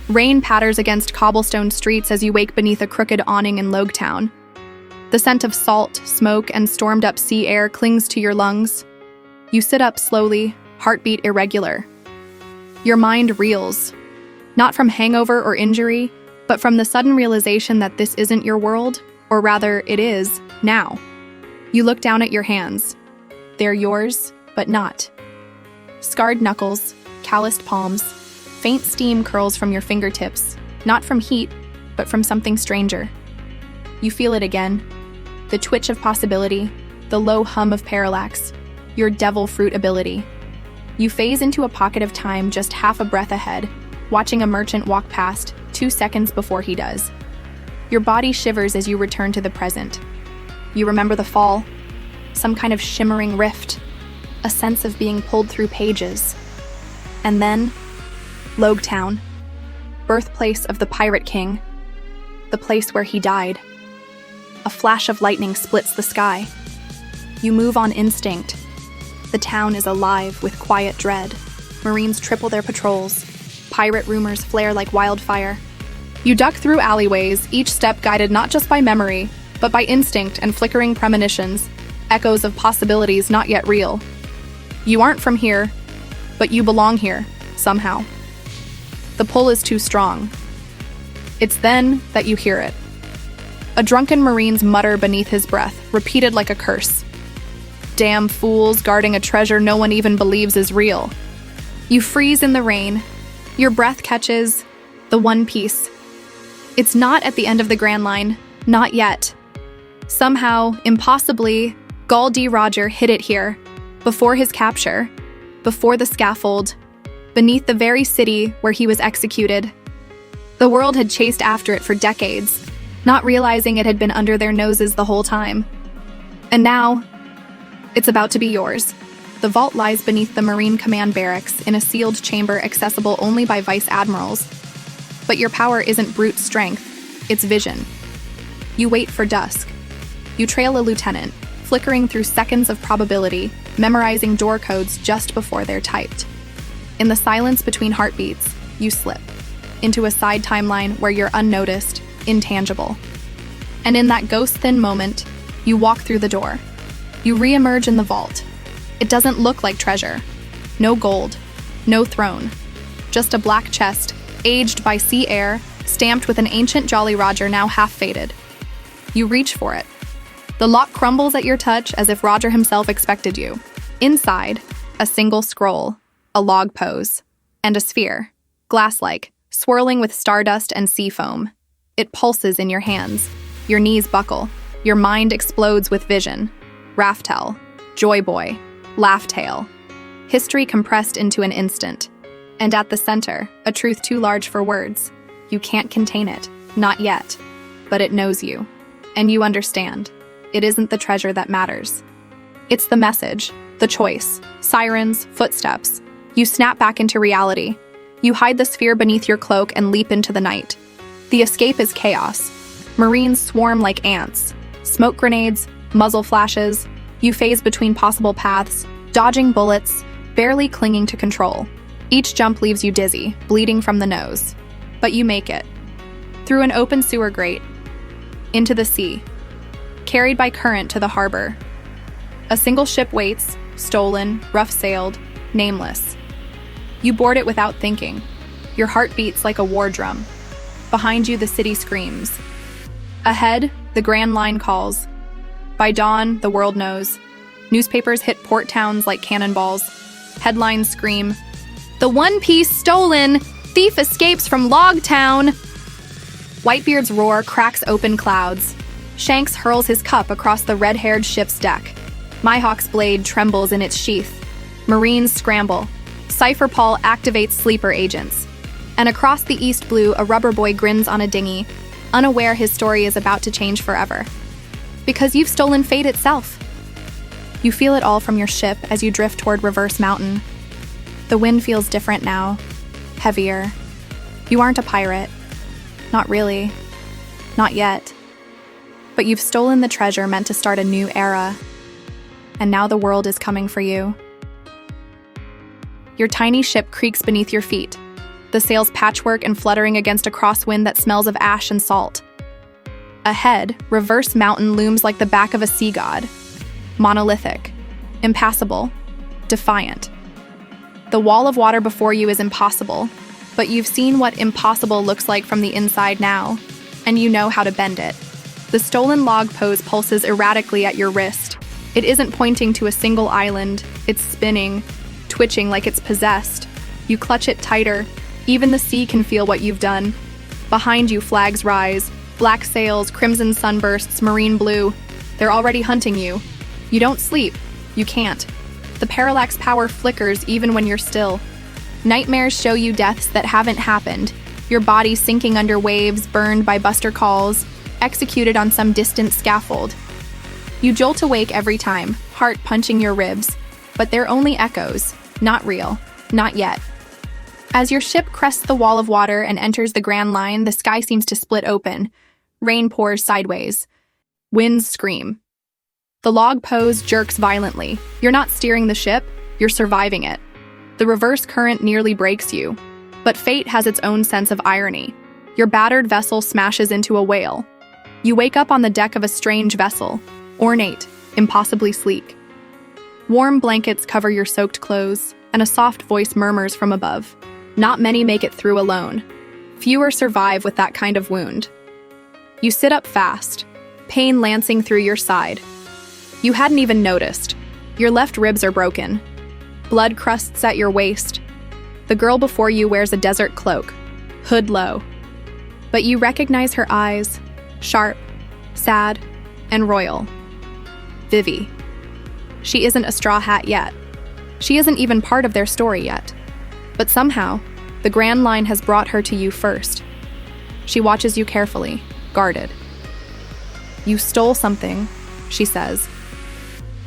Rain patters against cobblestone streets as you wake beneath a crooked awning in Loguetown. The scent of salt, smoke, and stormed-up sea air clings to your lungs. You sit up slowly, heartbeat irregular. Your mind reels, not from hangover or injury, but from the sudden realization that this isn't your world, or rather, it is, now. You look down at your hands. They're yours, but not. Scarred knuckles, calloused palms, faint steam curls from your fingertips, not from heat, but from something stranger. You feel it again. The twitch of possibility, the low hum of Parallax, your devil fruit ability. You phase into a pocket of time just half a breath ahead, watching a merchant walk past 2 seconds before he does. Your body shivers as you return to the present. You remember the fall, some kind of shimmering rift, a sense of being pulled through pages. And then, Loguetown, birthplace of the Pirate King, the place where he died. A flash of lightning splits the sky. You move on instinct. The town is alive with quiet dread. Marines triple their patrols. Pirate rumors flare like wildfire. You duck through alleyways, each step guided not just by memory, but by instinct and flickering premonitions, echoes of possibilities not yet real. You aren't from here, but you belong here, somehow. The pull is too strong. It's then that you hear it. A drunken Marine's mutter beneath his breath, repeated like a curse. Damn fools guarding a treasure no one even believes is real. You freeze in the rain. Your breath catches the one piece. It's not at the end of the Grand Line, not yet. Somehow, impossibly, Gul D. Roger hid it here, before his capture, before the scaffold, beneath the very city where he was executed. The world had chased after it for decades, not realizing it had been under their noses the whole time. And now, it's about to be yours. The vault lies beneath the Marine Command Barracks in a sealed chamber accessible only by vice admirals. But your power isn't brute strength, it's vision. You wait for dusk. You trail a lieutenant, flickering through seconds of probability, memorizing door codes just before they're typed. In the silence between heartbeats, you slip into a side timeline where you're unnoticed, intangible. And in that ghost-thin moment, you walk through the door. You re-emerge in the vault. It doesn't look like treasure. No gold, no throne. Just a black chest, aged by sea air, stamped with an ancient Jolly Roger now half-faded. You reach for it. The lock crumbles at your touch as if Roger himself expected you. Inside, a single scroll, a log pose, and a sphere, glass-like, swirling with stardust and sea foam. It pulses in your hands. Your knees buckle. Your mind explodes with vision. Raftel, Joy Boy, Laugh Tale. History compressed into an instant. And at the center, a truth too large for words. You can't contain it, not yet. But it knows you. And you understand. It isn't the treasure that matters. It's the message, the choice, sirens, footsteps. You snap back into reality. You hide the sphere beneath your cloak and leap into the night. The escape is chaos. Marines swarm like ants. Smoke grenades, muzzle flashes. You phase between possible paths, dodging bullets, barely clinging to control. Each jump leaves you dizzy, bleeding from the nose. But you make it. Through an open sewer grate. Into the sea. Carried by current to the harbor. A single ship waits, stolen, rough-sailed, nameless. You board it without thinking. Your heart beats like a war drum. Behind you, the city screams. Ahead, the Grand Line calls. By dawn, the world knows. Newspapers hit port towns like cannonballs. Headlines scream, "The One Piece stolen! Thief escapes from Loguetown!" Whitebeard's roar cracks open clouds. Shanks hurls his cup across the red-haired ship's deck. Mihawk's blade trembles in its sheath. Marines scramble. Cypher Paul activates sleeper agents. And across the East Blue, a rubber boy grins on a dinghy, unaware his story is about to change forever. Because you've stolen fate itself. You feel it all from your ship as you drift toward Reverse Mountain. The wind feels different now, heavier. You aren't a pirate. Not really. Not yet. But you've stolen the treasure meant to start a new era. And now the world is coming for you. Your tiny ship creaks beneath your feet. the sails patchwork and fluttering against a crosswind that smells of ash and salt. Ahead, Reverse Mountain looms like the back of a sea god. Monolithic, impassable, defiant. The wall of water before you is impossible, but you've seen what impossible looks like from the inside now, and you know how to bend it. The stolen log pose pulses erratically at your wrist. It isn't pointing to a single island, it's spinning, twitching like it's possessed. You clutch it tighter. Even the sea can feel what you've done. Behind you, flags rise. Black sails, crimson sunbursts, marine blue. They're already hunting you. You don't sleep. You can't. The parallax power flickers even when you're still. Nightmares show you deaths that haven't happened. Your body sinking under waves, burned by buster calls, executed on some distant scaffold. You jolt awake every time, heart punching your ribs. But they're only echoes, not real, not yet. As your ship crests the wall of water and enters the Grand Line, the sky seems to split open. Rain pours sideways. Winds scream. The log pose jerks violently. You're not steering the ship, you're surviving it. The reverse current nearly breaks you. But fate has its own sense of irony. Your battered vessel smashes into a whale. You wake up on the deck of a strange vessel, ornate, impossibly sleek. Warm blankets cover your soaked clothes, and a soft voice murmurs from above. Not many make it through alone. Fewer survive with that kind of wound. You sit up fast, pain lancing through your side. You hadn't even noticed. Your left ribs are broken. Blood crusts at your waist. The girl before you wears a desert cloak, hood low. But you recognize her eyes, sharp, sad, and royal. Vivi. She isn't a straw hat yet. She isn't even part of their story yet. But somehow, the Grand Line has brought her to you first. She watches you carefully, guarded. You stole something, she says.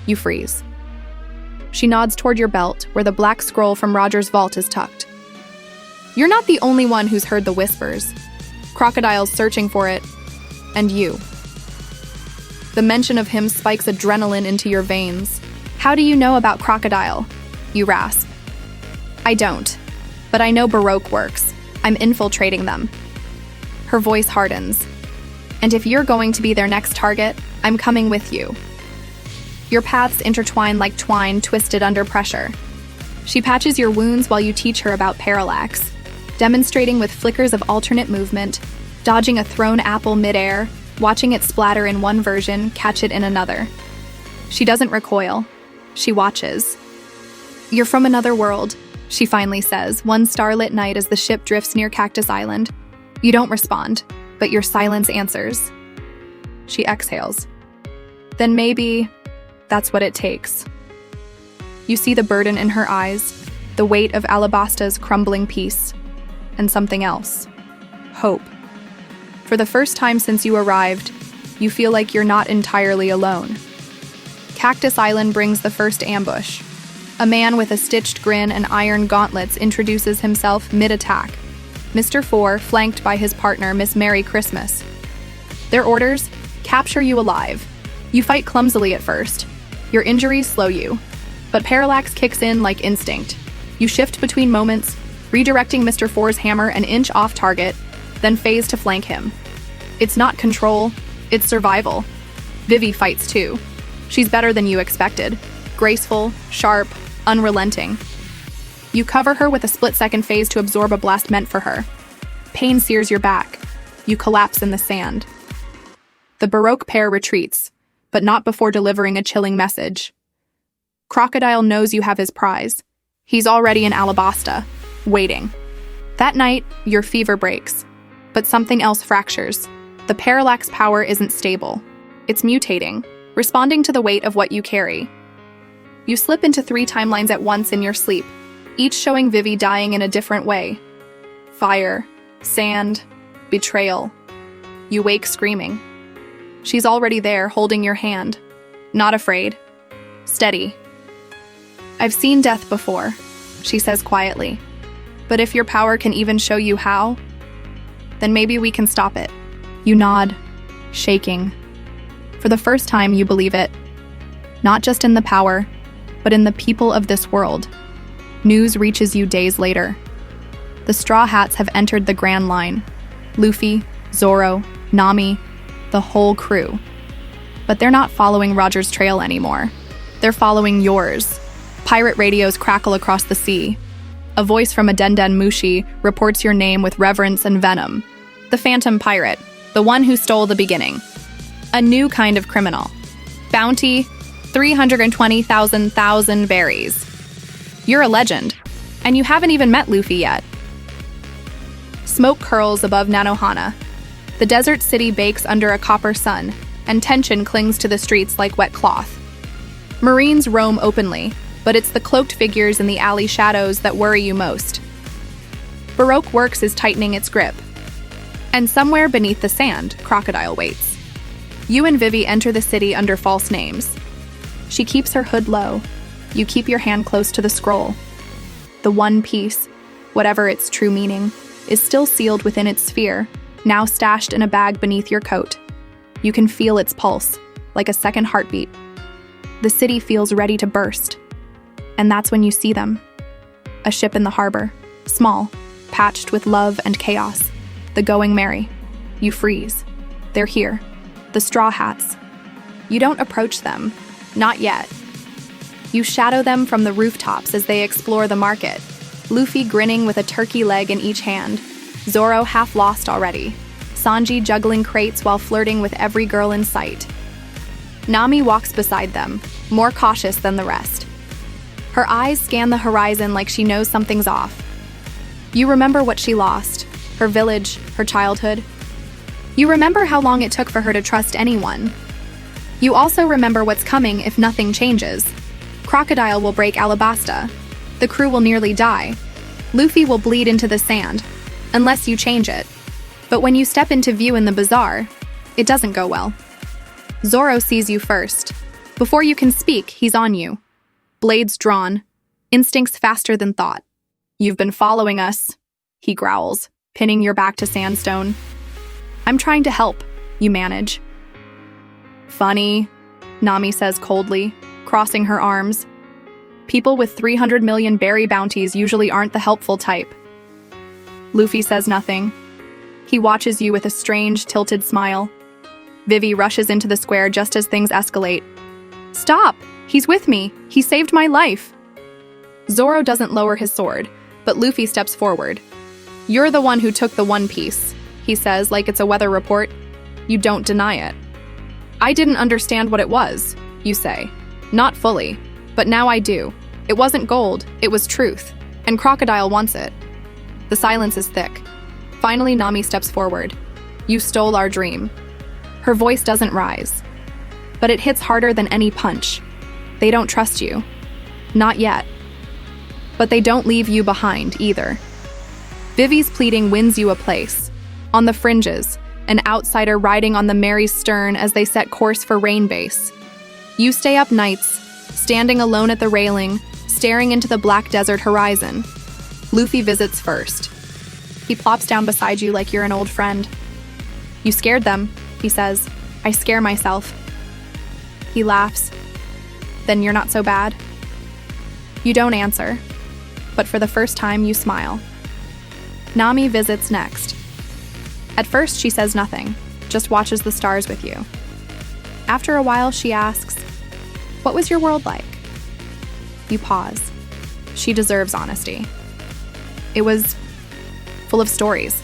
You freeze. She nods toward your belt, where the black scroll from Roger's vault is tucked. You're not the only one who's heard the whispers. Crocodile's searching for it, and you. The mention of him spikes adrenaline into your veins. How do you know about Crocodile? You rasp. I don't, but I know Baroque works. I'm infiltrating them. Her voice hardens. And if you're going to be their next target, I'm coming with you. Your paths intertwine like twine twisted under pressure. She patches your wounds while you teach her about Parallax, demonstrating with flickers of alternate movement, dodging a thrown apple midair, watching it splatter in one version, catch it in another. She doesn't recoil. She watches. You're from another world, she finally says, one starlit night as the ship drifts near Cactus Island. You don't respond, but your silence answers. She exhales. Then maybe that's what it takes. You see the burden in her eyes, the weight of Alabasta's crumbling piece, and something else. Hope. For the first time since you arrived, you feel like you're not entirely alone. Cactus Island brings the first ambush. A man with a stitched grin and iron gauntlets introduces himself mid-attack. Mr. Four, flanked by his partner, Miss Merry Christmas. Their orders? Capture you alive. You fight clumsily at first. Your injuries slow you. But Parallax kicks in like instinct. You shift between moments, redirecting Mr. Four's hammer an inch off target, then phase to flank him. It's not control, it's survival. Vivi fights too. She's better than you expected. Graceful, sharp, unrelenting. You cover her with a split-second phase to absorb a blast meant for her. Pain sears your back. You collapse in the sand. The Baroque pair retreats, but not before delivering a chilling message. Crocodile knows you have his prize. He's already in Alabasta, waiting. That night, your fever breaks, but something else fractures. The Parallax power isn't stable. It's mutating, responding to the weight of what you carry. You slip into 3 timelines at once in your sleep, each showing Vivi dying in a different way. Fire, sand, betrayal. You wake screaming. She's already there, holding your hand. Not afraid. Steady. I've seen death before, she says quietly. But if your power can even show you how, then maybe we can stop it. You nod, shaking. For the first time, you believe it. Not just in the power, but in the people of this world. News reaches you days later. The Straw Hats have entered the Grand Line. Luffy, Zoro, Nami, the whole crew. But they're not following Roger's trail anymore. They're following yours. Pirate radios crackle across the sea. A voice from a Den Mushi reports your name with reverence and venom. The Phantom Pirate, the one who stole the beginning. A new kind of criminal. Bounty, 320,000 berries. You're a legend, and you haven't even met Luffy yet. Smoke curls above Nanohana. The desert city bakes under a copper sun, and tension clings to the streets like wet cloth. Marines roam openly, but it's the cloaked figures in the alley shadows that worry you most. Baroque Works is tightening its grip. And somewhere beneath the sand, Crocodile waits. You and Vivi enter the city under false names. She keeps her hood low. You keep your hand close to the scroll. The One Piece, whatever its true meaning, is still sealed within its sphere, now stashed in a bag beneath your coat. You can feel its pulse, like a second heartbeat. The city feels ready to burst. And that's when you see them. A ship in the harbor, small, patched with love and chaos. The Going Merry. You freeze. They're here. The Straw Hats. You don't approach them. Not yet. You shadow them from the rooftops as they explore the market. Luffy grinning with a turkey leg in each hand. Zoro half lost already. Sanji juggling crates while flirting with every girl in sight. Nami walks beside them, more cautious than the rest. Her eyes scan the horizon like she knows something's off. You remember what she lost, her village, her childhood. You remember how long it took for her to trust anyone. You also remember what's coming if nothing changes. Crocodile will break Alabasta. The crew will nearly die. Luffy will bleed into the sand, unless you change it. But when you step into view in the bazaar, it doesn't go well. Zoro sees you first. Before you can speak, he's on you. Blades drawn, instincts faster than thought. You've been following us, he growls, pinning your back to sandstone. I'm trying to help, you manage. Funny, Nami says coldly, crossing her arms. People with 300 million berry bounties usually aren't the helpful type. Luffy says nothing. He watches you with a strange, tilted smile. Vivi rushes into the square just as things escalate. Stop! He's with me! He saved my life! Zoro doesn't lower his sword, but Luffy steps forward. You're the one who took the One Piece, he says like it's a weather report. You don't deny it. I didn't understand what it was, you say. Not fully, but now I do. It wasn't gold, it was truth, and Crocodile wants it. The silence is thick. Finally, Nami steps forward. You stole our dream. Her voice doesn't rise, but it hits harder than any punch. They don't trust you. Not yet. But they don't leave you behind, either. Vivi's pleading wins you a place. On the fringes, an outsider riding on the Mary's stern as they set course for Rain Base. You stay up nights, standing alone at the railing, staring into the black desert horizon. Luffy visits first. He plops down beside you like you're an old friend. You scared them, he says. I scare myself. He laughs. Then you're not so bad. You don't answer, but for the first time you smile. Nami visits next. At first she says nothing, just watches the stars with you. After a while she asks, what was your world like? You pause. She deserves honesty. It was full of stories.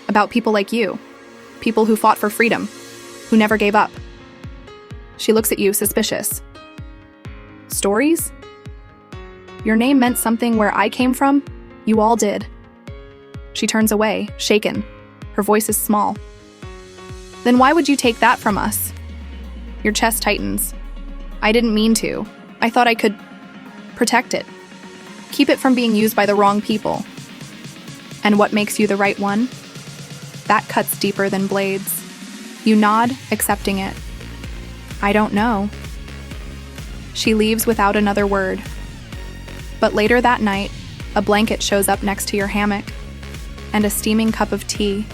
About people like you. People who fought for freedom. Who never gave up. She looks at you, suspicious. Stories? Your name meant something where I came from? You all did. She turns away, shaken. Her voice is small. Then why would you take that from us? Your chest tightens. I didn't mean to. I thought I could protect it. Keep it from being used by the wrong people. And what makes you the right one? That cuts deeper than blades. You nod, accepting it. I don't know. She leaves without another word. But later that night, a blanket shows up next to your hammock, and a steaming cup of tea.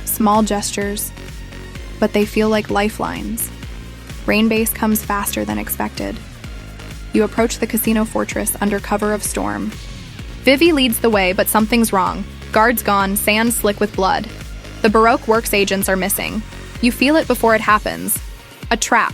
Small gestures, but they feel like lifelines. Rainbase comes faster than expected. You approach the casino fortress under cover of storm. Vivi leads the way, but something's wrong. Guards gone, sand slick with blood. The Baroque Works agents are missing. You feel it before it happens. A trap.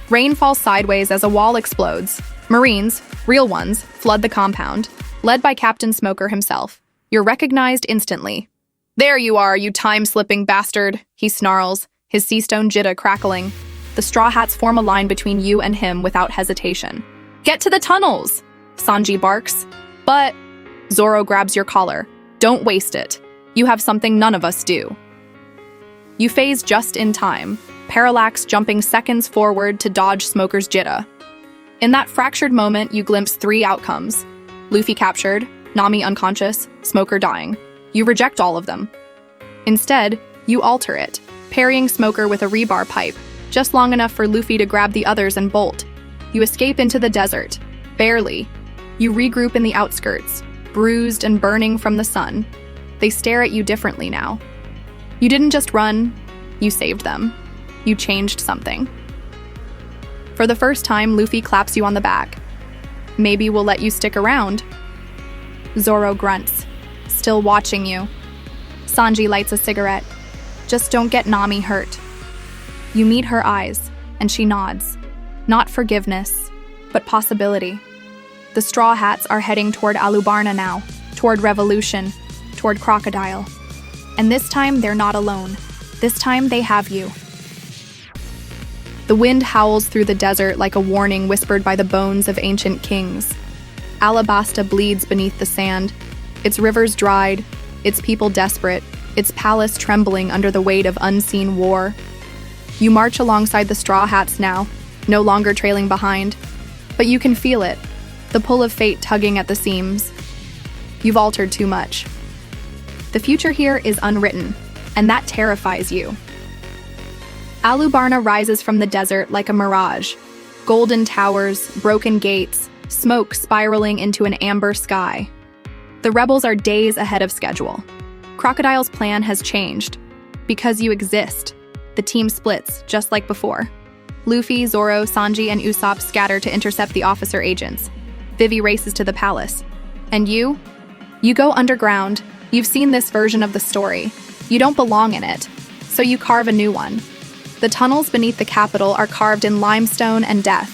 Rain falls sideways as a wall explodes. Marines, real ones, flood the compound, led by Captain Smoker himself. You're recognized instantly. "There you are, you time-slipping bastard," he snarls, his sea-stone jitta crackling. The Straw Hats form a line between you and him without hesitation. "Get to the tunnels!" Sanji barks. "But..." Zoro grabs your collar. "Don't waste it. You have something none of us do." You phase just in time, Parallax jumping seconds forward to dodge Smoker's jitta. In that fractured moment, you glimpse 3 outcomes. Luffy captured, Nami unconscious, Smoker dying. You reject all of them. Instead, you alter it, parrying Smoker with a rebar pipe, just long enough for Luffy to grab the others and bolt. You escape into the desert. Barely. You regroup in the outskirts, bruised and burning from the sun. They stare at you differently now. You didn't just run, you saved them. You changed something. For the first time, Luffy claps you on the back. "Maybe we'll let you stick around." Zoro grunts, still watching you. Sanji lights a cigarette. "Just don't get Nami hurt." You meet her eyes, and she nods. Not forgiveness, but possibility. The Straw Hats are heading toward Alabasta now, toward revolution, toward Crocodile. And this time, they're not alone. This time, they have you. The wind howls through the desert like a warning whispered by the bones of ancient kings. Alabasta bleeds beneath the sand, its rivers dried, its people desperate, its palace trembling under the weight of unseen war. You march alongside the Straw Hats now, no longer trailing behind. But you can feel it, the pull of fate tugging at the seams. You've altered too much. The future here is unwritten, and that terrifies you. Alabasta rises from the desert like a mirage. Golden towers, broken gates, smoke spiraling into an amber sky. The rebels are days ahead of schedule. Crocodile's plan has changed. Because you exist, the team splits, just like before. Luffy, Zoro, Sanji, and Usopp scatter to intercept the officer agents. Vivi races to the palace. And you? You go underground. You've seen this version of the story. You don't belong in it, so you carve a new one. The tunnels beneath the capital are carved in limestone and death.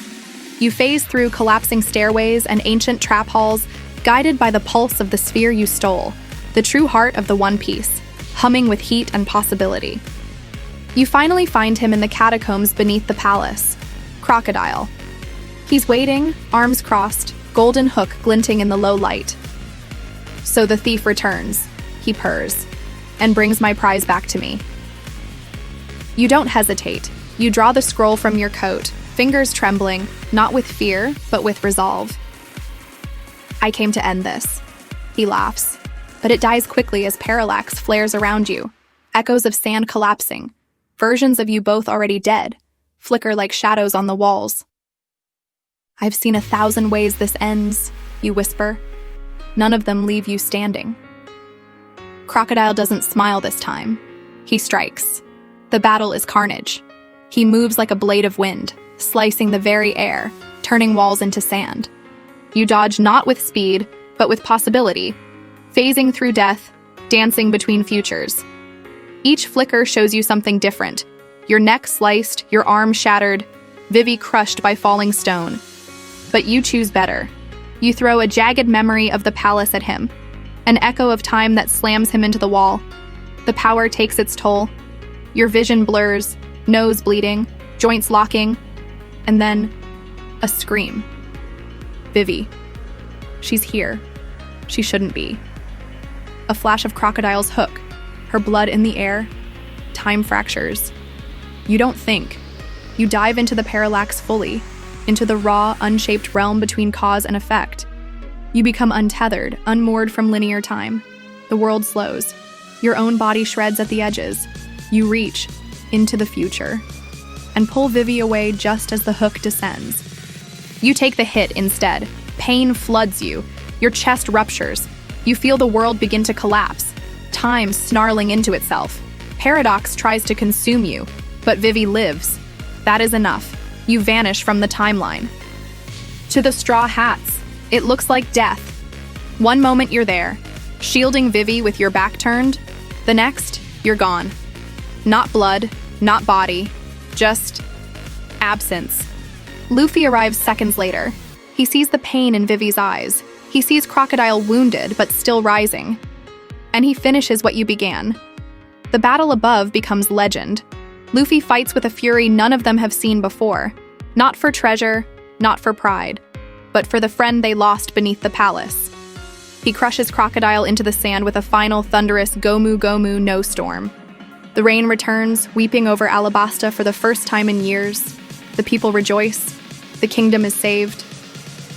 You phase through collapsing stairways and ancient trap halls, guided by the pulse of the sphere you stole, the true heart of the One Piece, humming with heat and possibility. You finally find him in the catacombs beneath the palace. Crocodile. He's waiting, arms crossed, golden hook glinting in the low light. "So the thief returns," he purrs, "and brings my prize back to me." You don't hesitate. You draw the scroll from your coat, fingers trembling, not with fear, but with resolve. "I came to end this." He laughs, but it dies quickly as Parallax flares around you, echoes of sand collapsing, versions of you both already dead, flicker like shadows on the walls. "I've seen 1,000 ways this ends," you whisper. None of them leave you standing. Crocodile doesn't smile this time. He strikes. The battle is carnage. He moves like a blade of wind, slicing the very air, turning walls into sand. You dodge not with speed, but with possibility, phasing through death, dancing between futures. Each flicker shows you something different. Your neck sliced, your arm shattered, Vivi crushed by falling stone. But you choose better. You throw a jagged memory of the palace at him, an echo of time that slams him into the wall. The power takes its toll. Your vision blurs, nose bleeding, joints locking, and then a scream. Vivi. She's here. She shouldn't be. A flash of Crocodile's hook, her blood in the air, time fractures. You don't think. You dive into the Parallax fully, into the raw, unshaped realm between cause and effect. You become untethered, unmoored from linear time. The world slows. Your own body shreds at the edges. You reach into the future and pull Vivi away just as the hook descends. You take the hit instead. Pain floods you. Your chest ruptures. You feel the world begin to collapse. Time snarling into itself. Paradox tries to consume you, but Vivi lives. That is enough. You vanish from the timeline. To the Straw Hats, it looks like death. One moment you're there, shielding Vivi with your back turned. The next, you're gone. Not blood, not body, just absence. Luffy arrives seconds later. He sees the pain in Vivi's eyes. He sees Crocodile wounded, but still rising. And he finishes what you began. The battle above becomes legend. Luffy fights with a fury none of them have seen before. Not for treasure, not for pride, but for the friend they lost beneath the palace. He crushes Crocodile into the sand with a final thunderous Gomu Gomu no storm. The rain returns, weeping over Alabasta for the first time in years. The people rejoice. The kingdom is saved.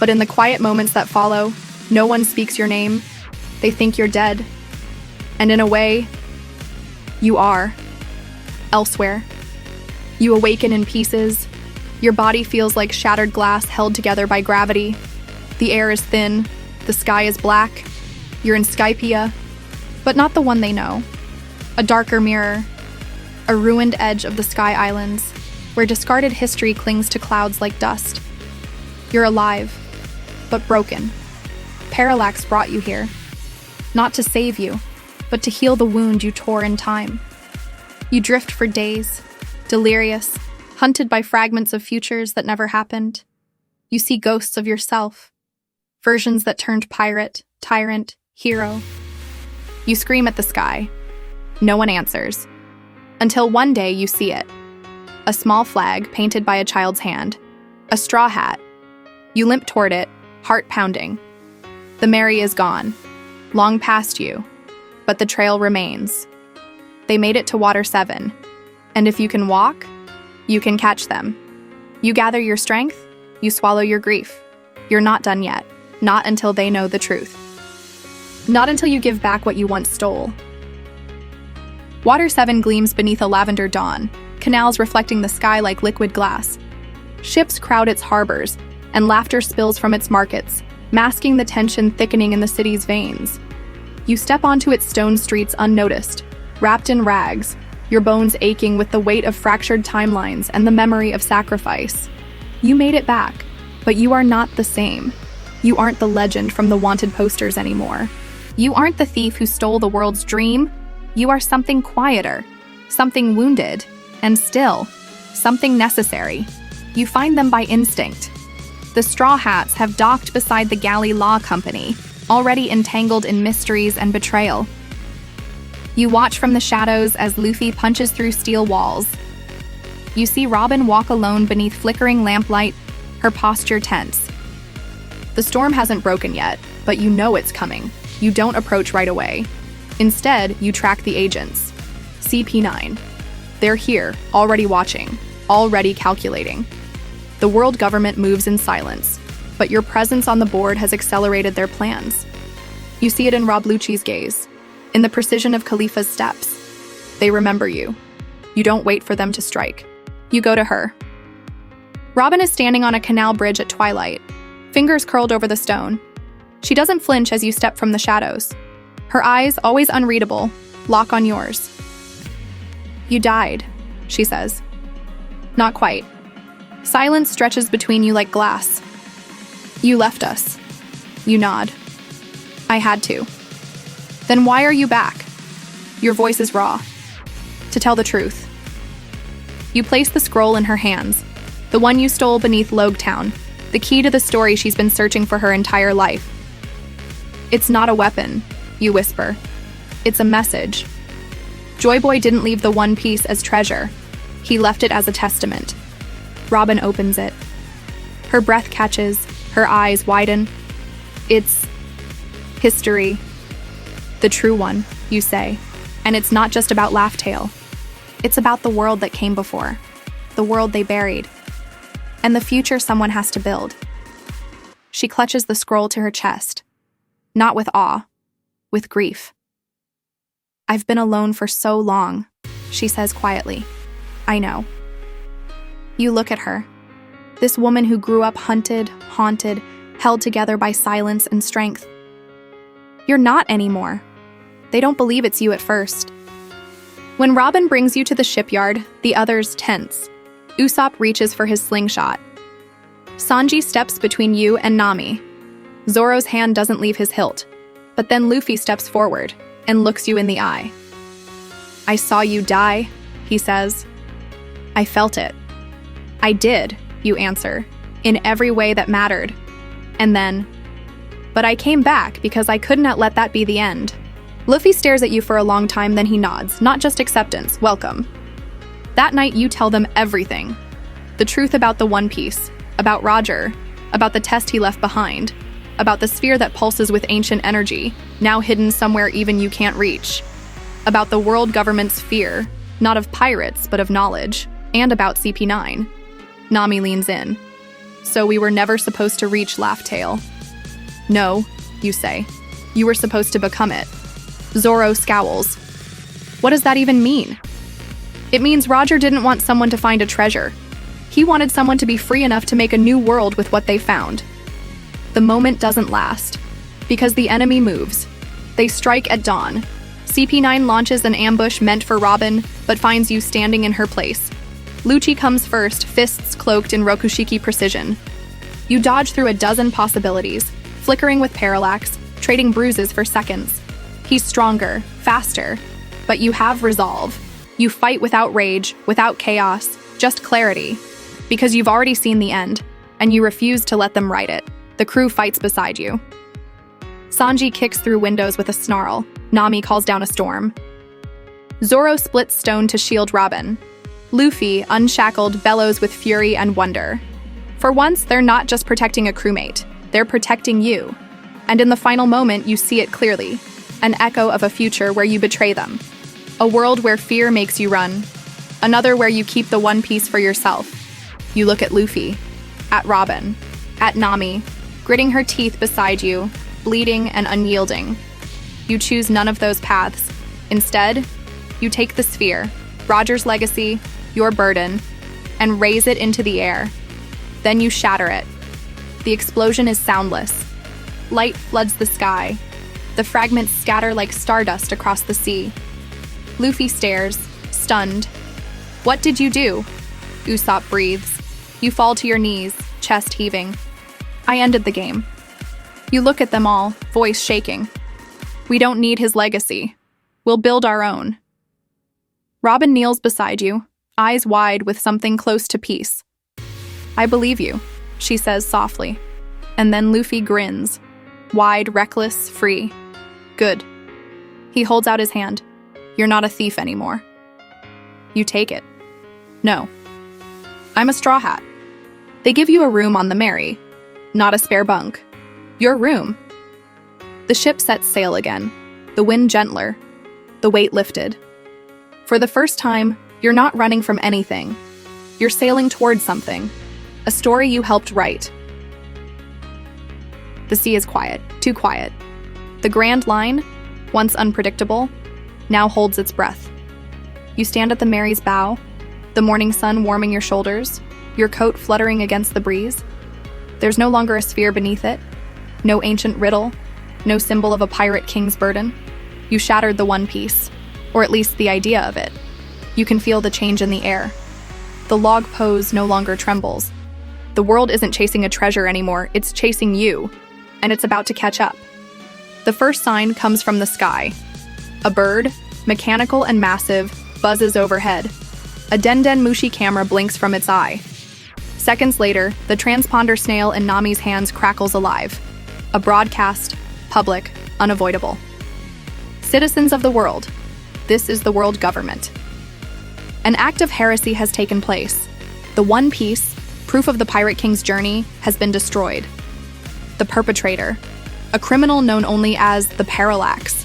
But in the quiet moments that follow, no one speaks your name. They think you're dead. And in a way, you are. Elsewhere. You awaken in pieces. Your body feels like shattered glass held together by gravity. The air is thin. The sky is black. You're in Skypiea, but not the one they know. A darker mirror. A ruined edge of the Sky Islands, where discarded history clings to clouds like dust. You're alive, but broken. Parallax brought you here. Not to save you, but to heal the wound you tore in time. You drift for days, delirious, hunted by fragments of futures that never happened. You see ghosts of yourself. Versions that turned pirate, tyrant, hero. You scream at the sky. No one answers. Until one day you see it. A small flag painted by a child's hand. A straw hat. You limp toward it, heart pounding. The Mary is gone. Long past you. But the trail remains. They made it to Water 7. And if you can walk, you can catch them. You gather your strength, you swallow your grief. You're not done yet. Not until they know the truth. Not until you give back what you once stole. Water 7 gleams beneath a lavender dawn, canals reflecting the sky like liquid glass. Ships crowd its harbors, and laughter spills from its markets, masking the tension thickening in the city's veins. You step onto its stone streets unnoticed, wrapped in rags, your bones aching with the weight of fractured timelines and the memory of sacrifice. You made it back, but you are not the same. You aren't the legend from the wanted posters anymore. You aren't the thief who stole the world's dream. You are something quieter, something wounded, and still, something necessary. You find them by instinct. The Straw Hats have docked beside the Galley Law Company, already entangled in mysteries and betrayal. You watch from the shadows as Luffy punches through steel walls. You see Robin walk alone beneath flickering lamplight, her posture tense. The storm hasn't broken yet, but you know it's coming. You don't approach right away. Instead, you track the agents. CP9. They're here, already watching, already calculating. The world government moves in silence, but your presence on the board has accelerated their plans. You see it in Rob Lucci's gaze, in the precision of Khalifa's steps. They remember you. You don't wait for them to strike. You go to her. Robin is standing on a canal bridge at twilight, fingers curled over the stone. She doesn't flinch as you step from the shadows. Her eyes, always unreadable, lock on yours. You died, she says. Not quite. Silence stretches between you like glass. You left us. You nod. I had to. Then why are you back? Your voice is raw. To tell the truth. You place the scroll in her hands, the one you stole beneath Loguetown, the key to the story she's been searching for her entire life. It's not a weapon, you whisper. It's a message. Joy Boy didn't leave the One Piece as treasure. He left it as a testament. Robin opens it. Her breath catches, her eyes widen. It's history. The true one, you say. And it's not just about Laugh Tale. It's about the world that came before. The world they buried. And the future someone has to build. She clutches the scroll to her chest. Not with awe, with grief. I've been alone for so long, she says quietly. I know. You look at her. This woman who grew up hunted, haunted, held together by silence and strength. You're not anymore. They don't believe it's you at first. When Robin brings you to the shipyard, the others tense. Usopp reaches for his slingshot. Sanji steps between you and Nami. Zoro's hand doesn't leave his hilt, But then Luffy steps forward and looks you in the eye. "I saw you die," he says. "I felt it." "I did," you answer, "in every way that mattered." And then, "But I came back because I could not let that be the end." Luffy stares at you for a long time, then he nods, not just acceptance, welcome. That night you tell them everything. The truth about the One Piece, about Roger, about the test he left behind, about the sphere that pulses with ancient energy, now hidden somewhere even you can't reach, about the world government's fear, not of pirates, but of knowledge, and about CP9. Nami leans in. "So we were never supposed to reach Laugh Tale." "No," you say. "You were supposed to become it." Zoro scowls. "What does that even mean?" "It means Roger didn't want someone to find a treasure. He wanted someone to be free enough to make a new world with what they found." The moment doesn't last, because the enemy moves. They strike at dawn. CP9 launches an ambush meant for Robin, but finds you standing in her place. Lucci comes first, fists cloaked in Rokushiki precision. You dodge through a dozen possibilities, flickering with Parallax, trading bruises for seconds. He's stronger, faster, but you have resolve. You fight without rage, without chaos, just clarity. Because you've already seen the end, and you refuse to let them write it. The crew fights beside you. Sanji kicks through windows with a snarl. Nami calls down a storm. Zoro splits stone to shield Robin. Luffy, unshackled, bellows with fury and wonder. For once, they're not just protecting a crewmate. They're protecting you. And in the final moment, you see it clearly. An echo of a future where you betray them. A world where fear makes you run. Another where you keep the One Piece for yourself. You look at Luffy, at Robin, at Nami, gritting her teeth beside you, bleeding and unyielding. You choose none of those paths. Instead, you take the sphere, Roger's legacy, your burden, and raise it into the air. Then you shatter it. The explosion is soundless. Light floods the sky. The fragments scatter like stardust across the sea. Luffy stares, stunned. "What did you do?" Usopp breathes. You fall to your knees, chest heaving. "I ended the game." You look at them all, voice shaking. "We don't need his legacy. We'll build our own." Robin kneels beside you, eyes wide with something close to peace. "I believe you," she says softly. And then Luffy grins, wide, reckless, free. "Good." He holds out his hand. "You're not a thief anymore." You take it. "No. I'm a Straw Hat." They give you a room on the Mary, not a spare bunk. Your room. The ship sets sail again, the wind gentler, the weight lifted. For the first time, you're not running from anything. You're sailing towards something, a story you helped write. The sea is quiet, too quiet. The Grand Line, once unpredictable, now holds its breath. You stand at the Mary's bow, the morning sun warming your shoulders, your coat fluttering against the breeze. There's no longer a sphere beneath it, no ancient riddle, no symbol of a pirate king's burden. You shattered the One Piece, or at least the idea of it. You can feel the change in the air. The log pose no longer trembles. The world isn't chasing a treasure anymore, it's chasing you, and it's about to catch up. The first sign comes from the sky. A bird, mechanical and massive, buzzes overhead. A Den Mushi camera blinks from its eye. Seconds later, the transponder snail in Nami's hands crackles alive. A broadcast, public, unavoidable. Citizens of the world, this is the world government. An act of heresy has taken place. The One Piece, proof of the Pirate King's journey, has been destroyed. The perpetrator, a criminal known only as the Parallax.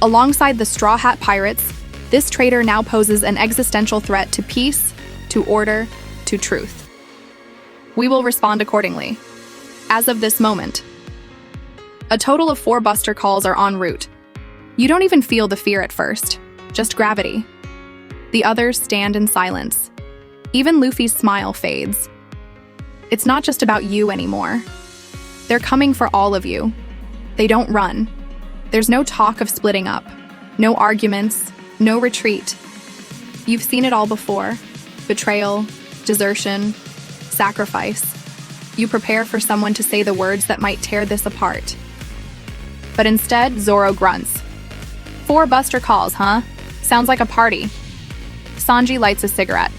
Alongside the Straw Hat Pirates, this traitor now poses an existential threat to peace, to order, to truth. We will respond accordingly. As of this moment, a total of 4 buster calls are en route. You don't even feel the fear at first, just gravity. The others stand in silence. Even Luffy's smile fades. It's not just about you anymore. They're coming for all of you. They don't run. There's no talk of splitting up, no arguments, no retreat. You've seen it all before. Betrayal, desertion, sacrifice. You prepare for someone to say the words that might tear this apart. But instead, Zoro grunts. 4 buster calls, huh? Sounds like a party. Sanji lights a cigarette.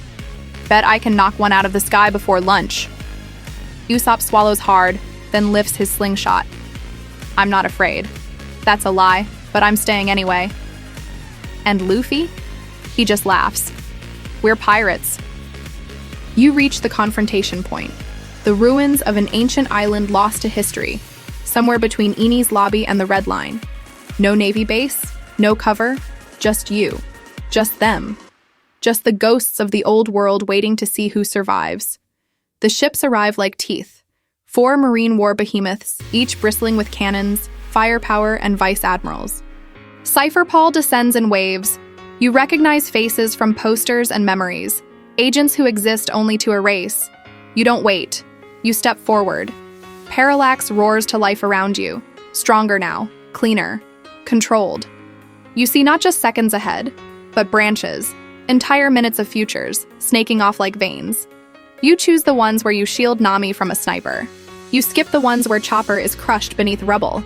Bet I can knock one out of the sky before lunch. Usopp swallows hard, then lifts his slingshot. I'm not afraid. That's a lie, but I'm staying anyway. And Luffy? He just laughs. We're pirates. You reach the confrontation point, the ruins of an ancient island lost to history, somewhere between Eni's lobby and the Red Line. No navy base, no cover, just you. Just them. Just the ghosts of the old world waiting to see who survives. The ships arrive like teeth. 4 marine war behemoths, each bristling with cannons, firepower, and vice admirals. Cypher Paul descends in waves. You recognize faces from posters and memories, agents who exist only to erase. You don't wait. You step forward. Parallax roars to life around you, stronger now, cleaner, controlled. You see not just seconds ahead, but branches, entire minutes of futures, snaking off like veins. You choose the ones where you shield Nami from a sniper. You skip the ones where Chopper is crushed beneath rubble.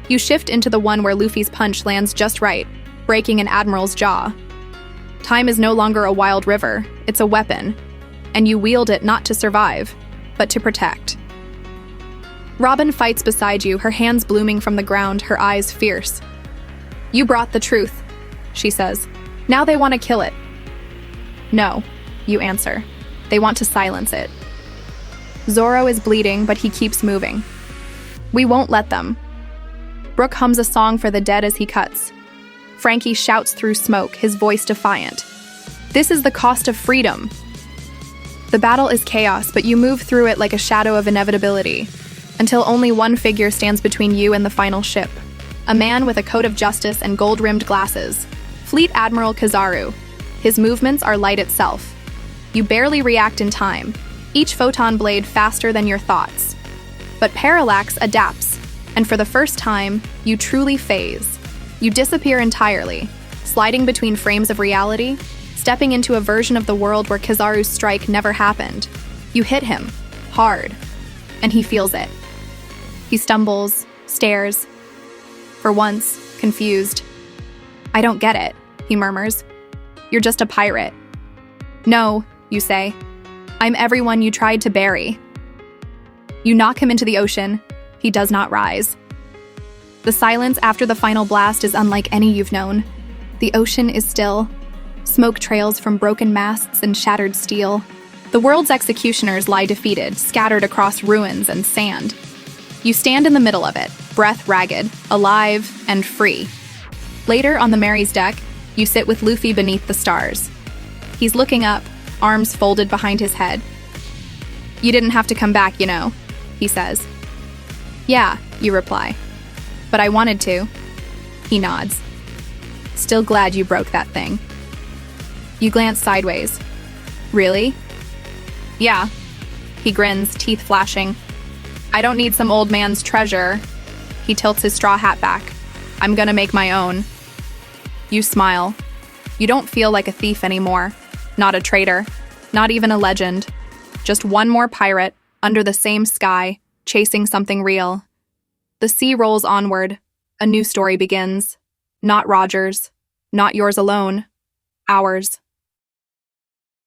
You shift into the one where Luffy's punch lands just right, breaking an admiral's jaw. Time is no longer a wild river, it's a weapon, and you wield it not to survive, but to protect. Robin fights beside you, her hands blooming from the ground, her eyes fierce. You brought the truth, she says. Now they want to kill it. No, you answer. They want to silence it. Zoro is bleeding, but he keeps moving. We won't let them. Brook hums a song for the dead as he cuts. Frankie shouts through smoke, his voice defiant. This is the cost of freedom. The battle is chaos, but you move through it like a shadow of inevitability, until only one figure stands between you and the final ship. A man with a coat of justice and gold-rimmed glasses. Fleet Admiral Kizaru. His movements are light itself. You barely react in time, each photon blade faster than your thoughts. But Parallax adapts, and for the first time, you truly phase. You disappear entirely, sliding between frames of reality, stepping into a version of the world where Kizaru's strike never happened. You hit him, hard, and he feels it. He stumbles, stares. For once, confused. I don't get it, he murmurs. You're just a pirate. No, you say. I'm everyone you tried to bury. You knock him into the ocean. He does not rise. The silence after the final blast is unlike any you've known. The ocean is still. Smoke trails from broken masts and shattered steel. The world's executioners lie defeated, scattered across ruins and sand. You stand in the middle of it, breath ragged, alive, and free. Later, on the Mary's deck, you sit with Luffy beneath the stars. He's looking up, arms folded behind his head. You didn't have to come back, you know, he says. Yeah, you reply. But I wanted to. He nods. Still glad you broke that thing. You glance sideways. Really? Yeah. He grins, teeth flashing. I don't need some old man's treasure. He tilts his straw hat back. I'm gonna make my own. You smile. You don't feel like a thief anymore. Not a traitor. Not even a legend. Just one more pirate, under the same sky, chasing something real. The sea rolls onward. A new story begins. Not Roger's. Not yours alone. Ours.